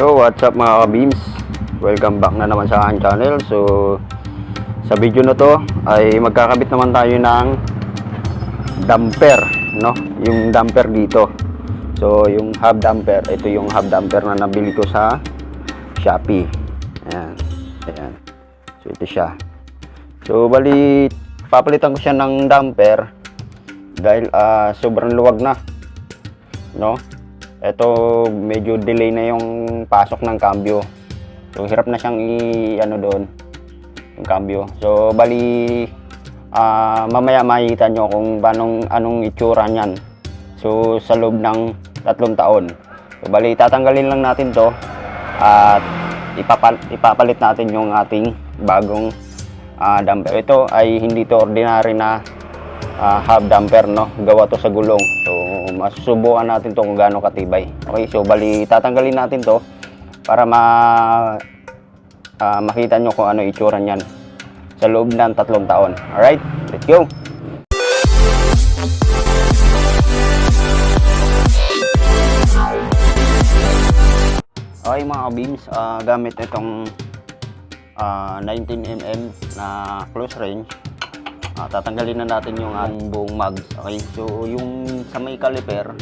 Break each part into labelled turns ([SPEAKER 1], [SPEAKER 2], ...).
[SPEAKER 1] Yo, what's up mga ka-beams? Welcome back na naman sa aking channel. So, sa video na to ay magkakabit naman tayo ng damper, no? Yung damper dito. So, yung hub damper, ito yung hub damper na nabili ko sa Shopee. Ayan. Ayan. So, ito siya. So, bali, papalitan ko siya ng damper dahil sobrang luwag na, no? Ito medyo delay na yung pasok ng cambio. So hirap na siyang i-ano doon yung cambio. So bali mamaya makikita nyo kung anong itsura niyan. So sa loob ng 3 taon. So bali tatanggalin lang natin 'to at ipapalit natin yung ating bagong damper. Ito ay hindi to ordinary na hub damper, no? Gawa to sa gulong. So masusubukan natin to kung gaano katibay. Okay, so bali tatanggalin natin to para makita nyo kung ano itsura niyan sa loob ng 3 taon. Alright, let's go. Okay mga ka-beams, gamit itong 19mm na close range. Tatanggalin na natin yung buong mags. Okay, so yung sa may caliper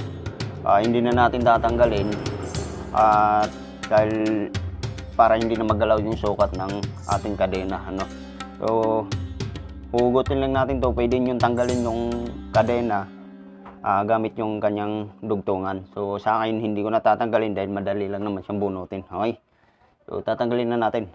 [SPEAKER 1] hindi na natin tatanggalin dahil para hindi na magalaw yung sukat ng ating kadena, ano. So hugutin lang natin to. Pwede yung tanggalin yung kadena gamit yung kanyang dugtungan. So sa akin hindi ko na tatanggalin dahil madali lang naman siyang bunutin. Okay, so tatanggalin na natin.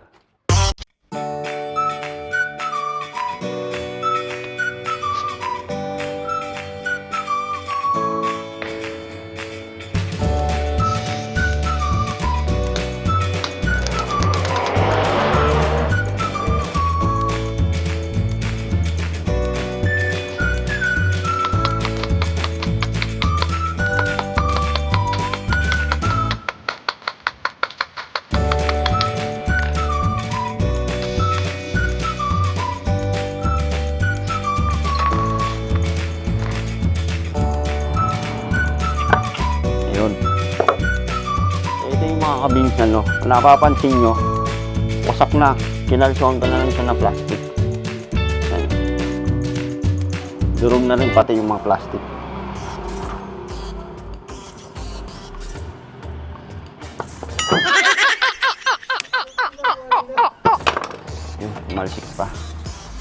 [SPEAKER 1] Ito yung mga ka-beams na, no, napapansin nyo wasak na, kinalsuhan ko na lang siya na plastic. Ayan. Durog na rin pati yung mga plastic. Yun, malsik pa.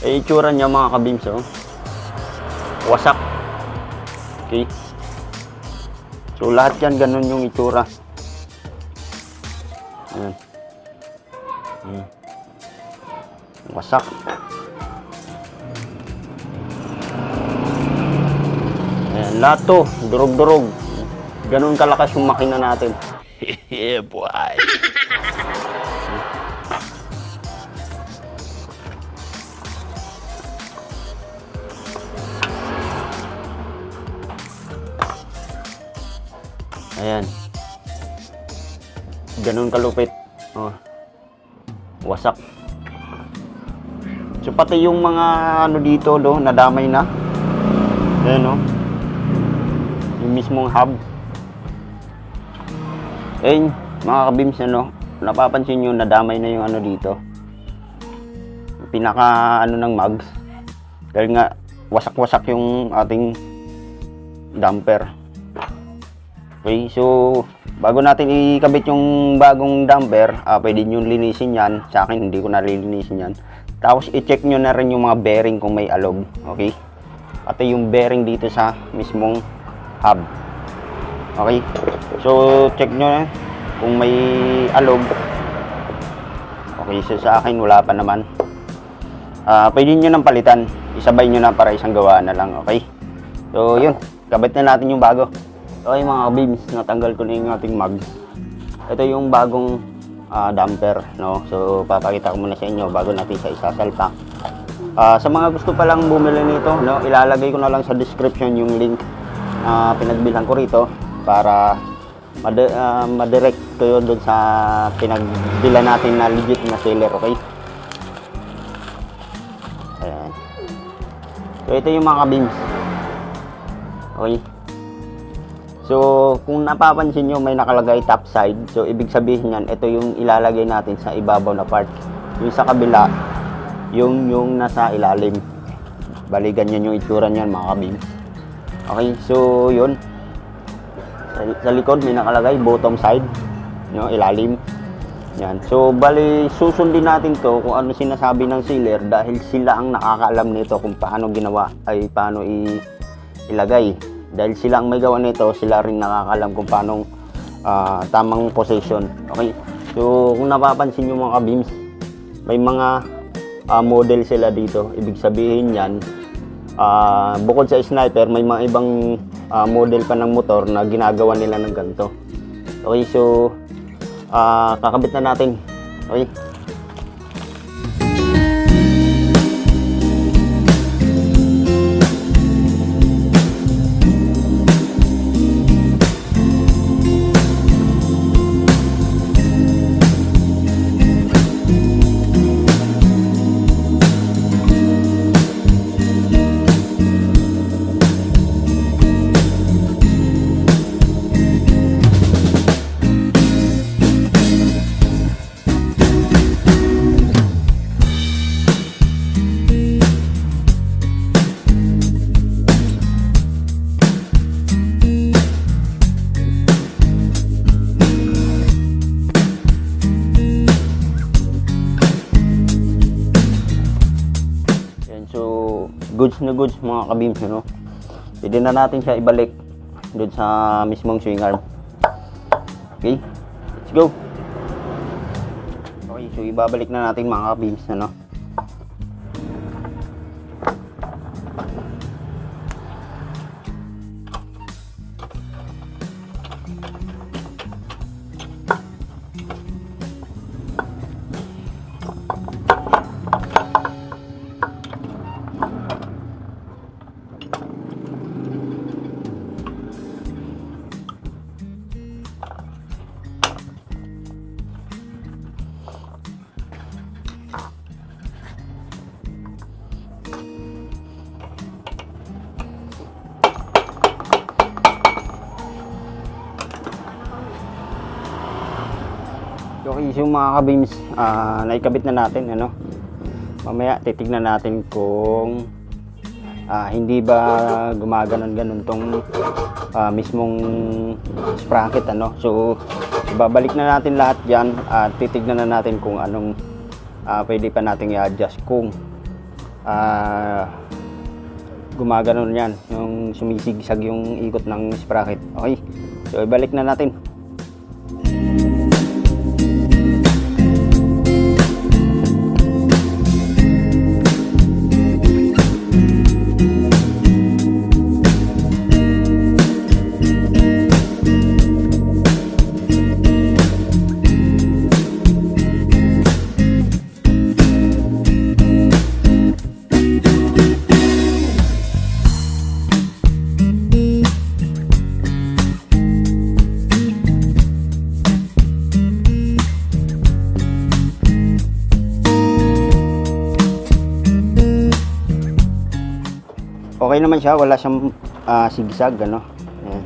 [SPEAKER 1] Itsura niya mga ka-beams, oh, wasak. Okay, so lahat yan ganun yung itsura. Ayan. Wasak. Ayan, lahat to durog-durog. Ganun kalakas yung makina natin. Yeah, boy. Ayan. Ganun kalupit. Oh. Wasak. So pati yung mga ano dito do, nadamay na. Ayan, oh. Yung mismong hub. Ayan, mga ka-beams, ano, napapansin nyo nadamay na yung ano dito. Yung pinaka ano ng mags. Dahil nga wasak-wasak yung ating damper. Okay, so bago natin ikabit yung bagong damper, pwede nyo linisin yan. Sa akin, hindi ko nalilinisin yan. Tapos, i-check nyo na rin yung mga bearing kung may alog. Okay? Pati yung bearing dito sa mismong hub. Okay? So, check nyo na kung may alog. Okay, so sa akin, wala pa naman. Pwede nyo nang palitan. Isabay nyo na para isang gawa na lang. Okay? So, yun. Kabit na natin yung bago. Okay mga ka-beams, natanggal ko na yung ating mags. Ito yung bagong damper, no? So papakita ko muna sa inyo bago natin siya isasalpak. Sa mga gusto pa lang bumili nito, no, ilalagay ko na lang sa description yung link pinagbilhan ko rito para madirect kayo doon sa pinagbilan natin na legit na seller. Okay? Ayan. So ito yung mga ka-beams. Okay. So So, kung napapansin nyo, may nakalagay top side. So, ibig sabihin yan, ito yung ilalagay natin sa ibabaw na part. Yung sa kabila, yung nasa ilalim. Bali, ganyan yung itsura niyan, mga kabins. Okay, so, yun. Sa likod, may nakalagay, bottom side. No, ilalim. Yan. So, bali, susundin natin to kung ano sinasabi ng sealer dahil sila ang nakakaalam nito kung paano ginawa, ay paano ilagay. Dahil sila ang may gawa nito, sila rin nakakalam kung paano tamang position. Okay? So, kung napapansin nyo mga ka-beams, may mga model sila dito. Ibig sabihin yan, bukod sa sniper, may mga ibang model pa ng motor na ginagawa nila ng ganito. Okay, so, kakabit na natin. Okay? Goods na goods mga ka-beams, no? Pwede na natin siya ibalik doon sa mismong swing arm. Okay, let's go. Okay, so ibabalik na natin mga ka-beams, no? Okay, so mga ka-beams, naikabit na natin, ano? Mamaya titignan natin kung hindi ba gumaganon-ganon tong mismong sprocket, ano? So, ibabalik na natin lahat yan at titignan na natin kung anong pwede pa natin i-adjust kung gumaganon yan, yung sumisigsag yung ikot ng sprocket. Okay, so ibalik na natin. Okay naman siya, wala siyang sigsag, ano. Ayan.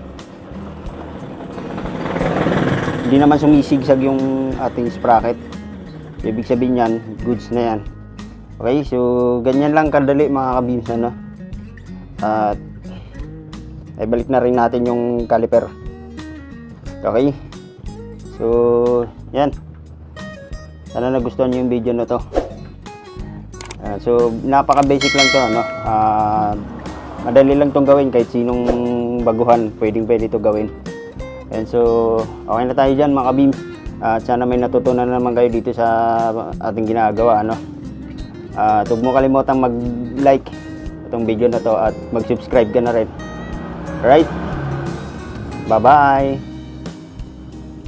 [SPEAKER 1] Hindi naman sumisigsag yung ating sprocket. Ibig sabihin yan, goods na yan. Okay, so ganyan lang kadali mga ka-beams, ano. At ibalik na rin natin yung caliper. Okay, so yan, sana nagustuhan nyo yung video na to. So napaka basic lang to, ano. Madali lang tong gawin, kahit sinong baguhan pwede to gawin. And so okay na tayo dyan mga ka-beams. At sana may natutunan naman kayo dito sa ating ginagawa, ano. Huwag mo kalimutang mag-like itong video na to at mag-subscribe ka na rin. Alright, bye bye.